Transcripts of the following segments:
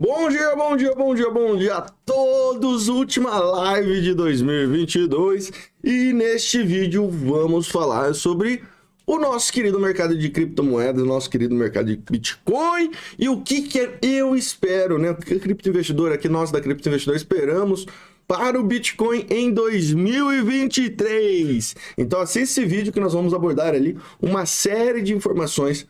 Bom dia, bom dia, bom dia, bom dia a todos! Última live de 2022 e neste vídeo vamos falar sobre o nosso querido mercado de criptomoedas, nosso querido mercado de Bitcoin e o que eu espero, né? O que a criptoinvestidor aqui, nós da criptoinvestidor esperamos para o Bitcoin em 2023. Então assista esse vídeo que nós vamos abordar ali uma série de informações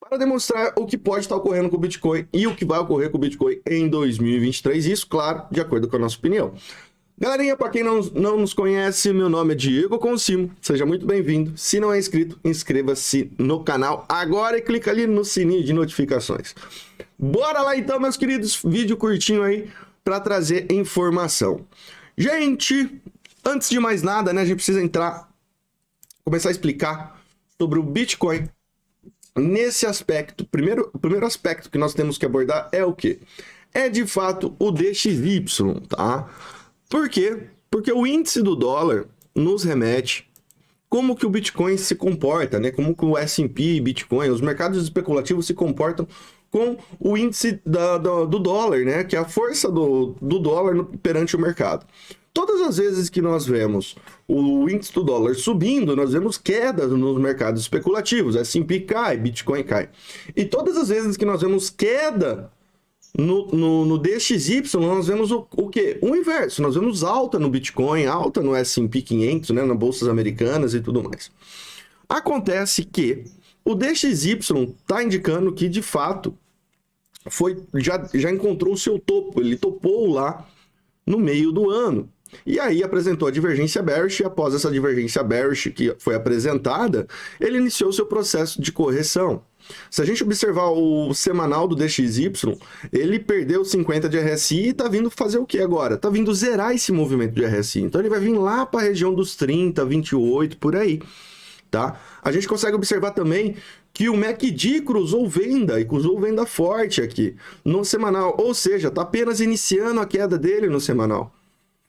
para demonstrar o que pode estar ocorrendo com o Bitcoin e o que vai ocorrer com o Bitcoin em 2023, isso, claro, de acordo com a nossa opinião. Galerinha, para quem não nos conhece, meu nome é Diego Consimo, seja muito bem-vindo. Se não é inscrito, inscreva-se no canal agora e clica ali no sininho de notificações. Bora lá então, meus queridos, vídeo curtinho aí para trazer informação. Gente, antes de mais nada, né, a gente precisa começar a explicar sobre o Bitcoin. Nesse aspecto, o primeiro aspecto que nós temos que abordar é o quê? É de fato o DXY, tá? Por quê? Porque o índice do dólar nos remete como que o Bitcoin se comporta, né? Como que o S&P, Bitcoin, os mercados especulativos se comportam com o índice do dólar, né? Que é a força do dólar perante o mercado. Todas as vezes que nós vemos o índice do dólar subindo, nós vemos quedas nos mercados especulativos. S&P cai, Bitcoin cai. E todas as vezes que nós vemos queda no DXY, nós vemos o quê? O inverso. Nós vemos alta no Bitcoin, alta no S&P 500, né, nas bolsas americanas e tudo mais. Acontece que o DXY está indicando que, de fato, já encontrou o seu topo. Ele topou lá no meio do ano. E aí apresentou a divergência bearish, e após essa divergência bearish que foi apresentada, ele iniciou seu processo de correção. Se a gente observar o semanal do DXY, ele perdeu 50 de RSI e está vindo fazer o que agora? Está vindo zerar esse movimento de RSI. Então ele vai vir lá para a região dos 30, 28, por aí. Tá? A gente consegue observar também que o MACD cruzou venda, e cruzou venda forte aqui no semanal, ou seja, está apenas iniciando a queda dele no semanal.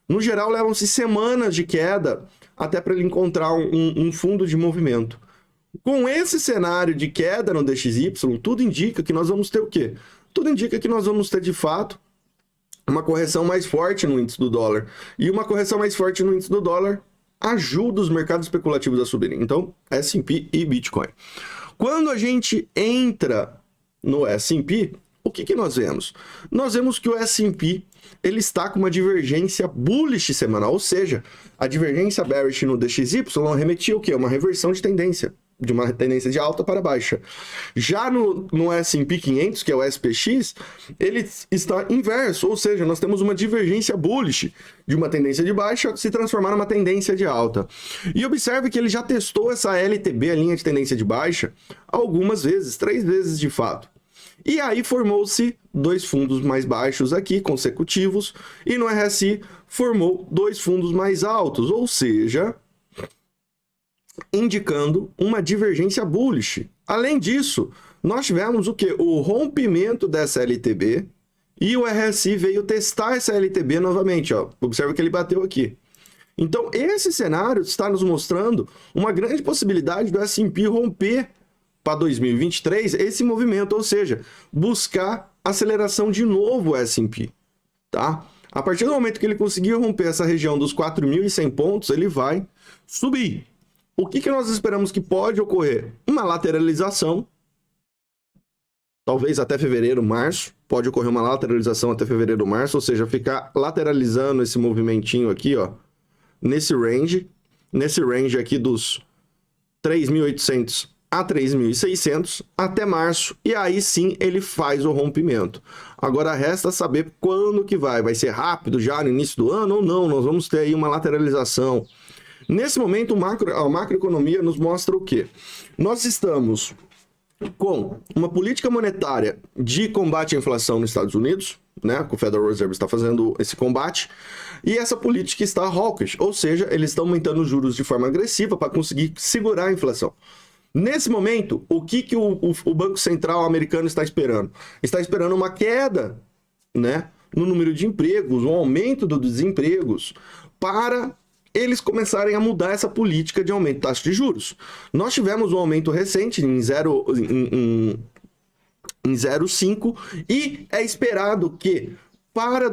No geral, levam-se semanas de queda até para ele encontrar um fundo de movimento. Com esse cenário de queda no DXY, tudo indica que nós vamos ter o quê? Tudo indica que nós vamos ter, de fato, uma correção mais forte no índice do dólar. E uma correção mais forte no índice do dólar ajuda os mercados especulativos a subirem. Então, S&P e Bitcoin. Quando a gente entra no S&P, o que nós vemos? Nós vemos que o S&P ele está com uma divergência bullish semanal, ou seja, a divergência bearish no DXY remetia o quê? Uma reversão de tendência, de uma tendência de alta para baixa. Já no S&P 500, que é o SPX, ele está inverso, ou seja, nós temos uma divergência bullish de uma tendência de baixa se transformar numa tendência de alta. E observe que ele já testou essa LTB, a linha de tendência de baixa, algumas vezes, 3 vezes de fato. E aí formou-se dois fundos mais baixos aqui, consecutivos, e no RSI formou dois fundos mais altos, ou seja, indicando uma divergência bullish. Além disso, nós tivemos o quê? O rompimento dessa LTB e o RSI veio testar essa LTB novamente. Ó. Observa que ele bateu aqui. Então, esse cenário está nos mostrando uma grande possibilidade do S&P romper para 2023 esse movimento, ou seja, buscar aceleração de novo o S&P, tá? A partir do momento que ele conseguir romper essa região dos 4.100 pontos, ele vai subir. O que nós esperamos que pode ocorrer? Uma lateralização, talvez até fevereiro, março, pode ocorrer uma lateralização até fevereiro, março, ou seja, ficar lateralizando esse movimentinho aqui, ó, nesse range aqui dos 3.800 a 3.600 até março, e aí sim ele faz o rompimento. Agora resta saber quando que vai ser rápido já no início do ano ou não, nós vamos ter aí uma lateralização. Nesse momento a macroeconomia nos mostra o quê? Nós estamos com uma política monetária de combate à inflação nos Estados Unidos, né? O Federal Reserve está fazendo esse combate, e essa política está hawkish, ou seja, eles estão aumentando os juros de forma agressiva para conseguir segurar a inflação. Nesse momento, o que o Banco Central americano está esperando? Está esperando uma queda, né, no número de empregos, um aumento dos desempregos, para eles começarem a mudar essa política de aumento de taxa de juros. Nós tivemos um aumento recente em em 0,5 e é esperado que para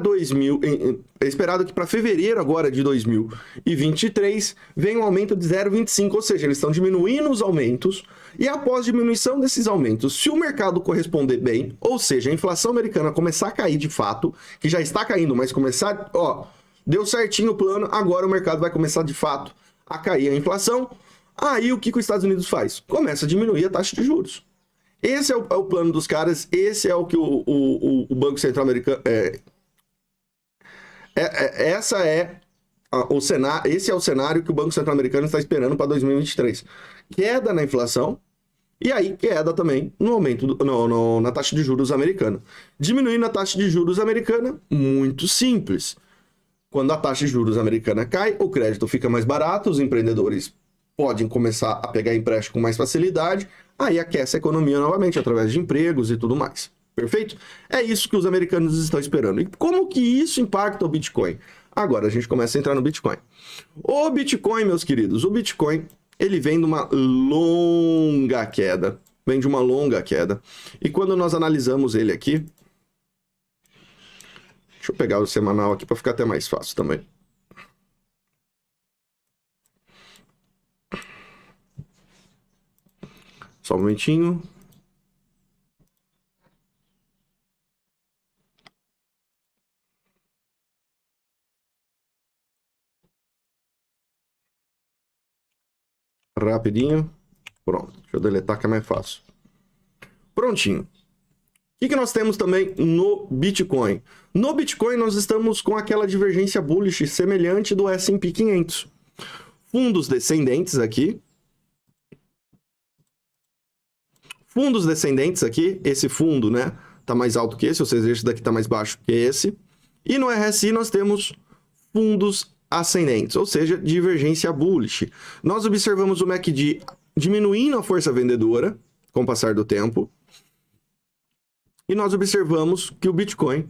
fevereiro agora de 2023 venha um aumento de 0,25, ou seja, eles estão diminuindo os aumentos e após diminuição desses aumentos, se o mercado corresponder bem, ou seja, a inflação americana começar a cair de fato, que já está caindo, mas começar, deu certinho o plano, agora o mercado vai começar de fato a cair a inflação, aí o que os Estados Unidos faz? Começa a diminuir a taxa de juros. Esse é o plano dos caras, esse é o que o Banco Central Americano... Esse é o cenário que o Banco Central Americano está esperando para 2023. Queda na inflação e aí queda também no aumento na taxa de juros americana. Diminuindo a taxa de juros americana, muito simples. Quando a taxa de juros americana cai, o crédito fica mais barato, os empreendedores podem começar a pegar empréstimo com mais facilidade, aí aquece a economia novamente, através de empregos e tudo mais. Perfeito? É isso que os americanos estão esperando. E como que isso impacta o Bitcoin? Agora a gente começa a entrar no Bitcoin. O Bitcoin, meus queridos, o Bitcoin, ele vem de uma longa queda. Vem de uma longa queda. E quando nós analisamos ele aqui... Deixa eu pegar o semanal aqui para ficar até mais fácil também. Só um momentinho. Rapidinho. Pronto. Deixa eu deletar que é mais fácil. Prontinho. O que nós temos também no Bitcoin? No Bitcoin nós estamos com aquela divergência bullish semelhante do S&P 500. Fundos descendentes aqui. Fundos descendentes aqui. Esse fundo, né? Tá mais alto que esse, ou seja, esse daqui tá mais baixo que esse. E no RSI nós temos fundos ascendentes, ou seja, divergência bullish. Nós observamos o MACD diminuindo a força vendedora com o passar do tempo. E nós observamos que o Bitcoin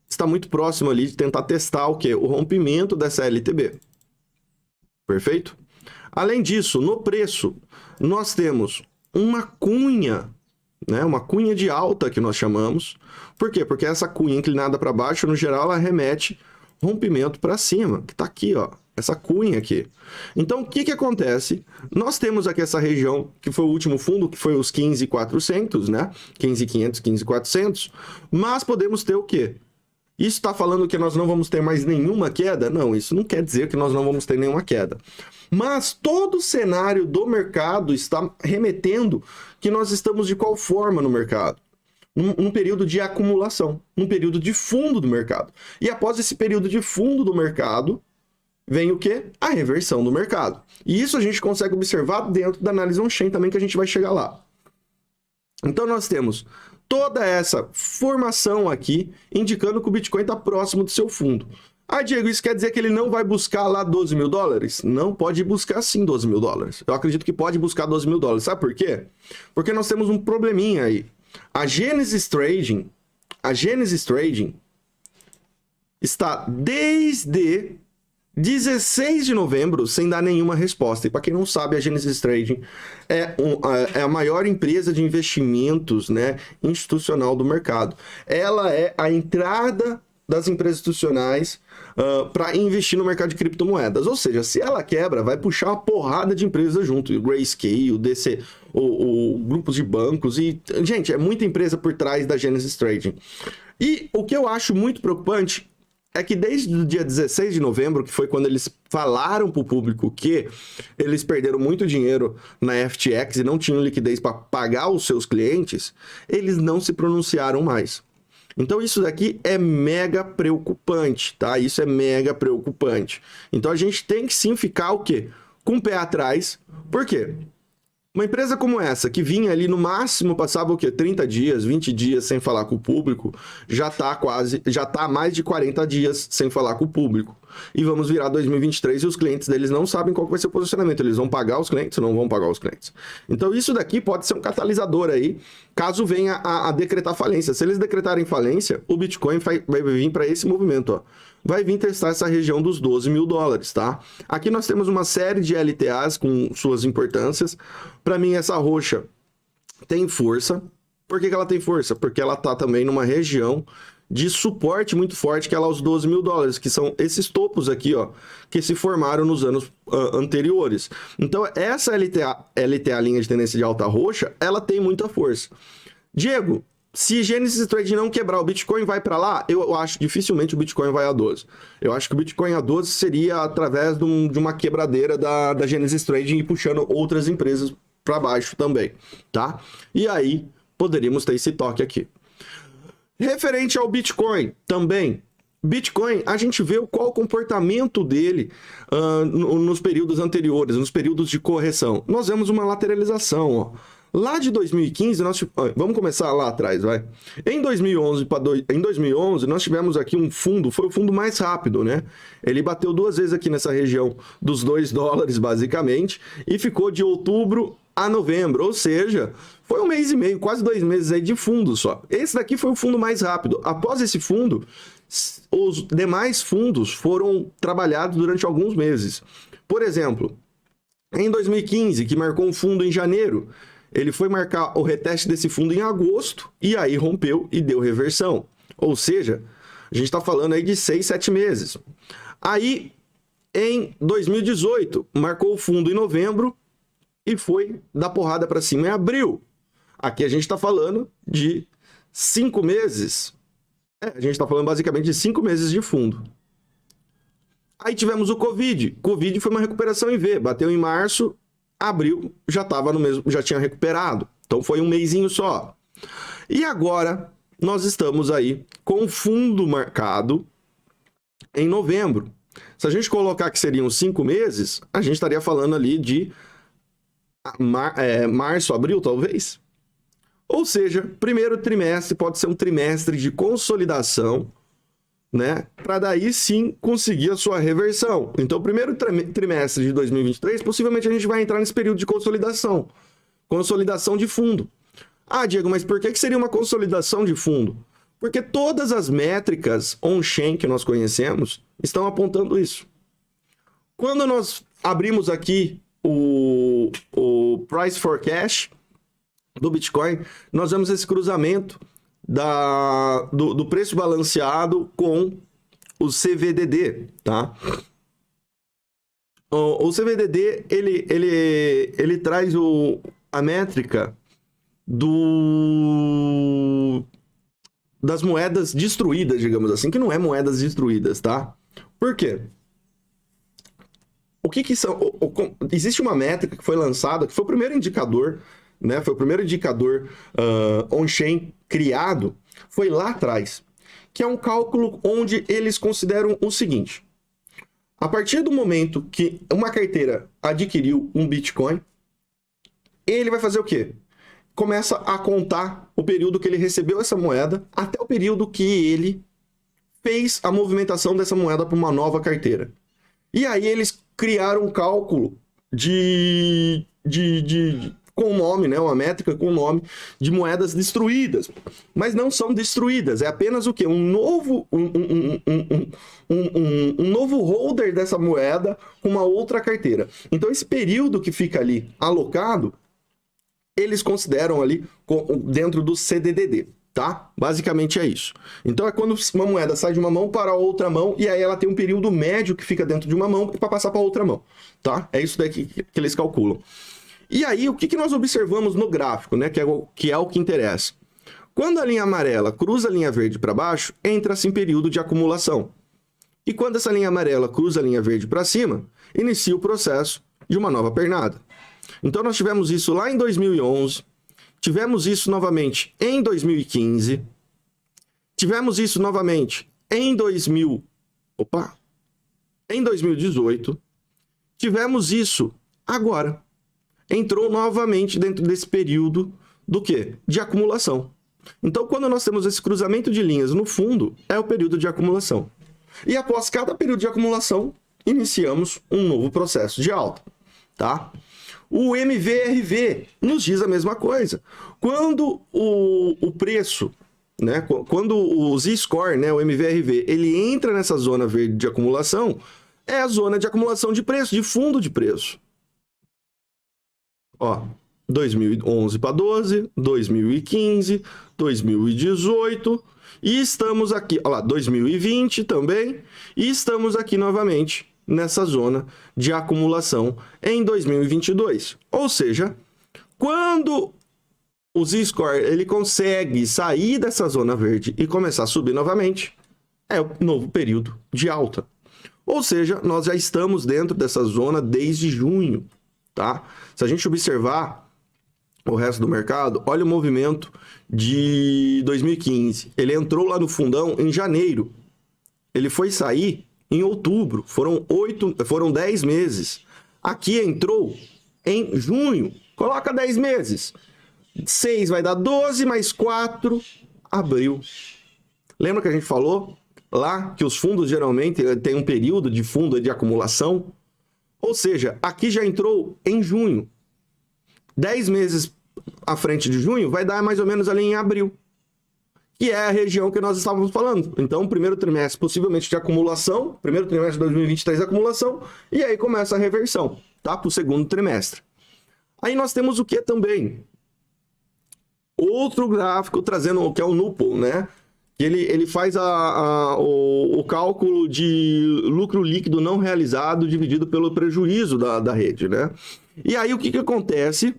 está muito próximo ali de tentar testar o quê? O rompimento dessa LTB. Perfeito? Além disso, no preço, nós temos uma cunha, né? Uma cunha de alta que nós chamamos. Por quê? Porque essa cunha inclinada para baixo, no geral, ela remete rompimento para cima, que está aqui, ó, essa cunha aqui. Então, o que acontece? Nós temos aqui essa região, que foi o último fundo, que foi os 15.400, né? 15.500, 15.400, mas podemos ter o quê? Isso está falando que nós não vamos ter mais nenhuma queda? Não, isso não quer dizer que nós não vamos ter nenhuma queda. Mas todo o cenário do mercado está remetendo que nós estamos de qual forma no mercado? Num período de acumulação, num período de fundo do mercado. E após esse período de fundo do mercado, vem o quê? A reversão do mercado. E isso a gente consegue observar dentro da análise on-chain também, que a gente vai chegar lá. Então nós temos toda essa formação aqui, indicando que o Bitcoin está próximo do seu fundo. Ah, Diego, isso quer dizer que ele não vai buscar lá 12 mil dólares? Não, pode buscar sim 12 mil dólares. Eu acredito que pode buscar 12 mil dólares. Sabe por quê? Porque nós temos um probleminha aí. A Genesis Trading está desde 16 de novembro sem dar nenhuma resposta. E para quem não sabe, a Genesis Trading é a maior empresa de investimentos, né, institucional do mercado. Ela é a entrada das empresas institucionais para investir no mercado de criptomoedas. Ou seja, se ela quebra, vai puxar uma porrada de empresas junto. O Grayscale, o DC, o grupos de bancos. E, gente, é muita empresa por trás da Genesis Trading. E o que eu acho muito preocupante é que desde o dia 16 de novembro, que foi quando eles falaram para o público que eles perderam muito dinheiro na FTX e não tinham liquidez para pagar os seus clientes, eles não se pronunciaram mais. Então isso daqui é mega preocupante, tá? Isso é mega preocupante. Então a gente tem que sim ficar o quê? Com o pé atrás. Por quê? Uma empresa como essa, que vinha ali no máximo, passava o quê? 30 dias, 20 dias sem falar com o público, já tá há mais de 40 dias sem falar com o público. E vamos virar 2023 e os clientes deles não sabem qual vai ser o posicionamento. Eles vão pagar os clientes ou não vão pagar os clientes. Então isso daqui pode ser um catalisador aí, caso venha a decretar falência. Se eles decretarem falência, o Bitcoin vai vir para esse movimento, ó. Vai vir testar essa região dos 12 mil dólares, tá? Aqui nós temos uma série de LTAs com suas importâncias. Para mim, essa roxa tem força, Por que ela tem força? Porque ela está também numa região de suporte muito forte, que é lá os 12 mil dólares, que são esses topos aqui, ó, que se formaram nos anos anteriores. Então, essa LTA, linha de tendência de alta roxa, ela tem muita força. Diego, se Genesis Trade não quebrar, o Bitcoin vai para lá? Eu acho dificilmente o Bitcoin vai a 12. Eu acho que o Bitcoin a 12 seria através de uma quebradeira da Genesis Trade e puxando outras empresas para baixo também, tá? E aí, poderíamos ter esse toque aqui. Referente ao Bitcoin, também. Bitcoin, a gente vê qual o comportamento dele nos períodos anteriores, nos períodos de correção. Nós vemos uma lateralização, ó. Lá de 2015, vamos começar lá atrás, vai. Em 2011, nós tivemos aqui um fundo, foi o fundo mais rápido, né? Ele bateu 2 vezes aqui nessa região dos 2 dólares, basicamente, e ficou de outubro a novembro, ou seja, foi 1 mês e meio, quase 2 meses aí de fundo só. Esse daqui foi o fundo mais rápido. Após esse fundo, os demais fundos foram trabalhados durante alguns meses. Por exemplo, em 2015, que marcou um fundo em janeiro, ele foi marcar o reteste desse fundo em agosto e aí rompeu e deu reversão. Ou seja, a gente está falando aí de 6, 7 meses. Aí, em 2018, marcou o fundo em novembro e foi dar porrada para cima em abril. Aqui a gente está falando de 5 meses. A gente está falando basicamente de 5 meses de fundo. Aí tivemos o Covid. Covid foi uma recuperação em V. Bateu em março, abril já estava no mesmo, já tinha recuperado. Então foi um mesinho só. E agora nós estamos aí com o fundo marcado em novembro. Se a gente colocar que seriam 5 meses, a gente estaria falando ali de março, abril, talvez. Ou seja, primeiro trimestre pode ser um trimestre de consolidação, né? Para daí sim conseguir a sua reversão. Então, primeiro trimestre de 2023, possivelmente a gente vai entrar nesse período de consolidação. Consolidação de fundo. Ah, Diego, mas por que seria uma consolidação de fundo? Porque todas as métricas on-chain que nós conhecemos estão apontando isso. Quando nós abrimos aqui o Price Forecast do Bitcoin, nós vemos esse cruzamento do preço balanceado com o CVDD, tá? O CVDD, ele traz a métrica das moedas destruídas, digamos assim, que não é moedas destruídas, tá? Por quê? O que são? Existe uma métrica que foi lançada, que foi o primeiro indicador, né? Foi o primeiro indicador on-chain criado, foi lá atrás, que é um cálculo onde eles consideram o seguinte: a partir do momento que uma carteira adquiriu um Bitcoin, ele vai fazer o quê? Começa a contar o período que ele recebeu essa moeda até o período que ele fez a movimentação dessa moeda para uma nova carteira. E aí eles criaram um cálculo com o nome, né? Uma métrica com o nome de moedas destruídas. Mas não são destruídas, é apenas o quê? Um novo holder dessa moeda com uma outra carteira. Então esse período que fica ali alocado, eles consideram ali dentro do CDDD, tá? Basicamente é isso. Então é quando uma moeda sai de uma mão para a outra mão e aí ela tem um período médio que fica dentro de uma mão para passar para outra mão, tá? É isso daqui que eles calculam. E aí, o que nós observamos no gráfico, né? Que é o que interessa. Quando a linha amarela cruza a linha verde para baixo, entra-se em período de acumulação. E quando essa linha amarela cruza a linha verde para cima, inicia o processo de uma nova pernada. Então, nós tivemos isso lá em 2011, tivemos isso novamente em 2015, tivemos isso novamente em 2018, tivemos isso agora. Entrou novamente dentro desse período do quê? De acumulação. Então, quando nós temos esse cruzamento de linhas no fundo, é o período de acumulação. E após cada período de acumulação, iniciamos um novo processo de alta, tá? O MVRV nos diz a mesma coisa. Quando o preço, né? Quando o Z-Score, né? O MVRV, ele entra nessa zona verde de acumulação, é a zona de acumulação de preço, de fundo de preço. Ó, 2011 para 12, 2015, 2018 e estamos aqui, olha lá, 2020 também, e estamos aqui novamente nessa zona de acumulação em 2022. Ou seja, quando o Z-Score ele consegue sair dessa zona verde e começar a subir novamente, é o novo período de alta. Ou seja, nós já estamos dentro dessa zona desde junho, tá? Se a gente observar o resto do mercado, olha o movimento de 2015. Ele entrou lá no fundão em janeiro. Ele foi sair em outubro. Foram 10 meses. Aqui entrou em junho. Coloca 10 meses. 6 vai dar 12, mais 4, abril. Lembra que a gente falou lá que os fundos geralmente têm um período de fundo de acumulação? Ou seja, aqui já entrou em junho. 10 meses à frente de junho vai dar mais ou menos ali em abril, que é a região que nós estávamos falando. Então, primeiro trimestre possivelmente de acumulação, primeiro trimestre de 2023 de acumulação, e aí começa a reversão, tá? Para o segundo trimestre. Aí nós temos o que também? Outro gráfico trazendo o que é o Nupl, né? Ele faz o cálculo de lucro líquido não realizado dividido pelo prejuízo da rede, né? E aí o que acontece?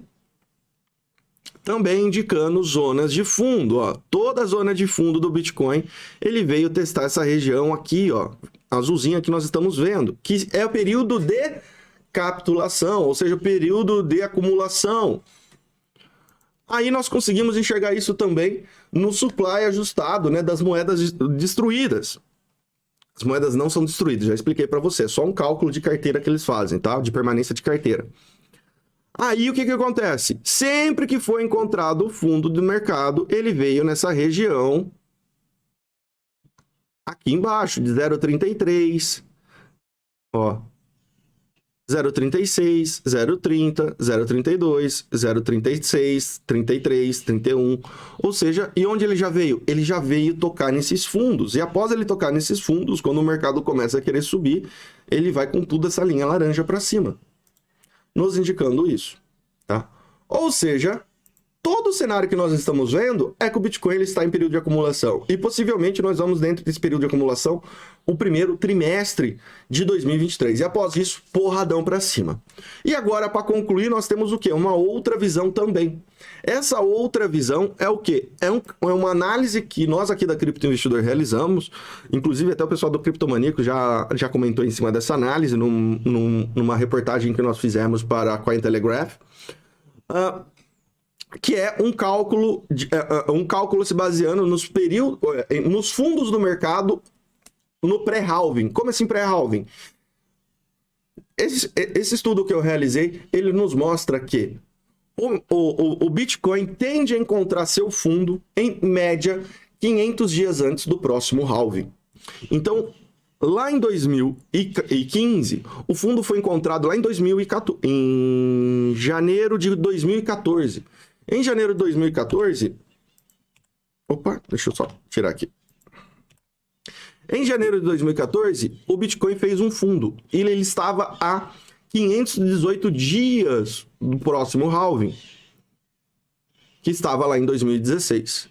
Também indicando zonas de fundo, ó. Toda a zona de fundo do Bitcoin, ele veio testar essa região aqui, ó, azulzinha que nós estamos vendo, que é o período de capitulação, ou seja, o período de acumulação. Aí nós conseguimos enxergar isso também no supply ajustado, né, das moedas destruídas. As moedas não são destruídas, já expliquei para você, é só um cálculo de carteira que eles fazem, tá? De permanência de carteira. Aí o que acontece? Sempre que foi encontrado o fundo do mercado, ele veio nessa região aqui embaixo, de 0,33, ó, 0,36, 0,30, 0,32, 0,36, 33, 31, ou seja, e onde ele já veio? Ele já veio tocar nesses fundos, e após ele tocar nesses fundos, quando o mercado começa a querer subir, ele vai com tudo essa linha laranja para cima, nos indicando isso, tá? Ou seja, todo o cenário que nós estamos vendo é que o Bitcoin ele está em período de acumulação. E possivelmente nós vamos dentro desse período de acumulação o primeiro trimestre de 2023. E após isso, porradão para cima. E agora, para concluir, nós temos o quê? Uma outra visão também. Essa outra visão é o quê? É uma análise que nós aqui da Cripto Investidor realizamos. Inclusive, até o pessoal do Criptomaníaco já comentou em cima dessa análise numa reportagem que nós fizemos para a Cointelegraph. Que é um cálculo se baseando nos fundos do mercado no pré-halving. Como assim pré-halving? Esse estudo que eu realizei, ele nos mostra que o Bitcoin tende a encontrar seu fundo, em média, 500 dias antes do próximo halving. Então, lá em 2015, o fundo foi encontrado lá em janeiro de 2014. Em janeiro de 2014... Opa, deixa eu só tirar aqui. Em janeiro de 2014, o Bitcoin fez um fundo. E ele estava a 518 dias do próximo halving, que estava lá em 2016.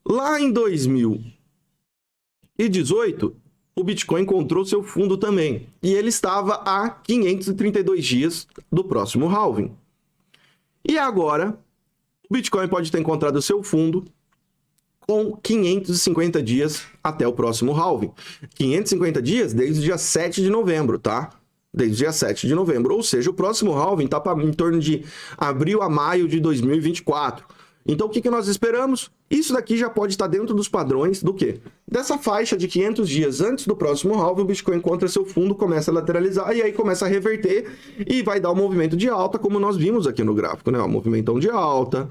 Lá em 2018, o Bitcoin encontrou seu fundo também. E ele estava a 532 dias do próximo halving. E agora, o Bitcoin pode ter encontrado seu fundo com 550 dias até o próximo halving. 550 dias desde o dia 7 de novembro, tá? Desde o dia 7 de novembro. Ou seja, o próximo halving está em torno de abril a maio de 2024. Então, o que nós esperamos? Isso daqui já pode estar dentro dos padrões do quê? Dessa faixa de 500 dias antes do próximo halving, o Bitcoin encontra seu fundo, começa a lateralizar e aí começa a reverter e vai dar um movimento de alta, como nós vimos aqui no gráfico, né? Um movimentão de alta,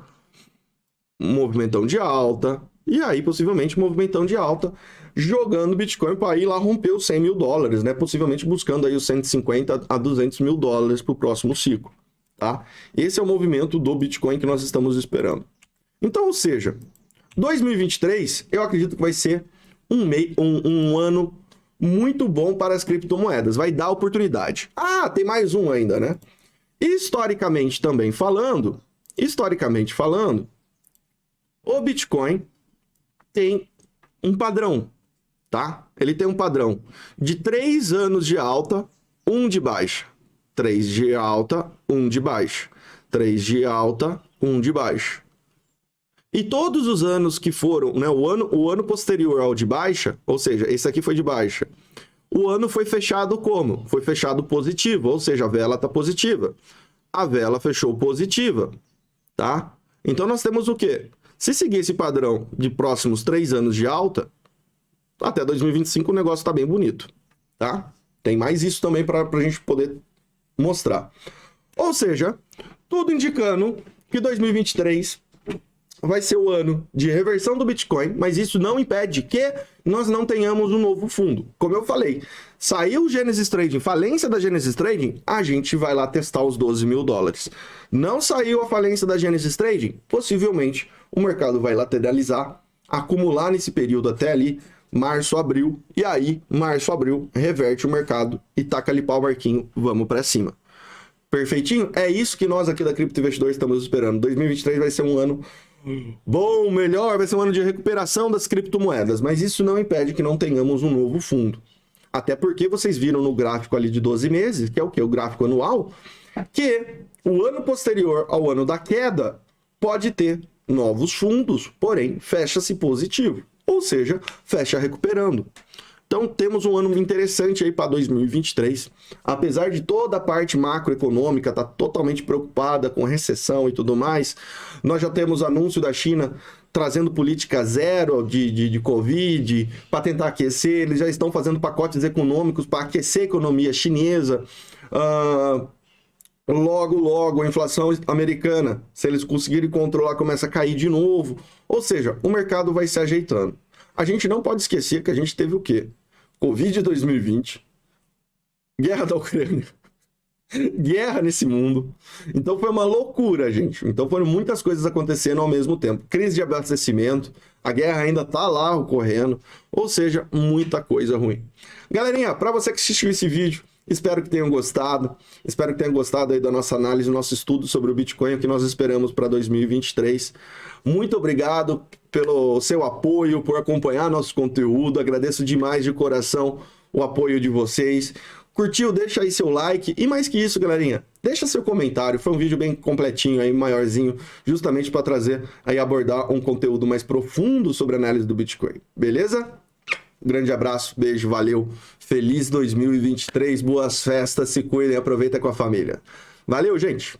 e aí possivelmente movimentão de alta, jogando o Bitcoin para ir lá romper os 100 mil dólares, né? Possivelmente buscando aí os 150 a 200 mil dólares para o próximo ciclo, tá? Esse é o movimento do Bitcoin que nós estamos esperando. Então, ou seja, 2023 eu acredito que vai ser um ano muito bom para as criptomoedas, vai dar oportunidade. Ah, tem mais um ainda, né? Historicamente também falando, Historicamente falando, o Bitcoin tem um padrão, tá? Ele tem um padrão de 3 anos de alta, 1 de baixa. 3 de alta, 1 de baixa. 3 de alta, 1 de baixa. E todos os anos que foram, né, o ano posterior ao de baixa, ou seja, esse aqui foi de baixa, o ano foi fechado como? Foi fechado positivo, ou seja, a vela está positiva. A vela fechou positiva, tá? Então nós temos o quê? Se seguir esse padrão de próximos 3 anos de alta, até 2025 o negócio está bem bonito, tá? Tem mais isso também para a gente poder mostrar. Ou seja, tudo indicando que 2023 vai ser o ano de reversão do Bitcoin, mas isso não impede que nós não tenhamos um novo fundo. Como eu falei, saiu o Genesis Trading, falência da Genesis Trading, a gente vai lá testar os 12 mil dólares. Não saiu a falência da Genesis Trading, possivelmente o mercado vai lateralizar, acumular nesse período até ali, março, abril, e aí, março, abril, reverte o mercado e taca ali pau Marquinho, vamos para cima. Perfeitinho? É isso que nós aqui da Cripto Investidor estamos esperando. 2023 vai ser um ano bom, melhor, vai ser um ano de recuperação das criptomoedas, mas isso não impede que não tenhamos um novo fundo. Até porque vocês viram no gráfico ali de 12 meses, que é o quê? O gráfico anual, que o ano posterior ao ano da queda pode ter novos fundos, porém fecha-se positivo, ou seja, fecha recuperando. Então temos um ano interessante aí para 2023, apesar de toda a parte macroeconômica estar totalmente preocupada com recessão e tudo mais, nós já temos anúncio da China trazendo política zero de Covid para tentar aquecer, eles já estão fazendo pacotes econômicos para aquecer a economia chinesa, logo a inflação americana, se eles conseguirem controlar, começa a cair de novo, ou seja, o mercado vai se ajeitando. A gente não pode esquecer que a gente teve o quê? Covid 2020, guerra da Ucrânia, guerra nesse mundo. Então foi uma loucura, gente. Então foram muitas coisas acontecendo ao mesmo tempo. Crise de abastecimento, a guerra ainda tá lá ocorrendo, ou seja, muita coisa ruim. Galerinha, para você que assistiu esse vídeo, espero que tenham gostado. Espero que tenham gostado aí da nossa análise, do nosso estudo sobre o Bitcoin, o que nós esperamos para 2023. Muito obrigado pelo seu apoio, por acompanhar nosso conteúdo. Agradeço demais de coração o apoio de vocês. Curtiu? Deixa aí seu like. E mais que isso, galerinha, deixa seu comentário. Foi um vídeo bem completinho aí, maiorzinho, justamente para trazer aí, abordar um conteúdo mais profundo sobre a análise do Bitcoin. Beleza? Grande abraço, beijo, valeu. Feliz 2023, boas festas, se cuidem, aproveita com a família. Valeu, gente!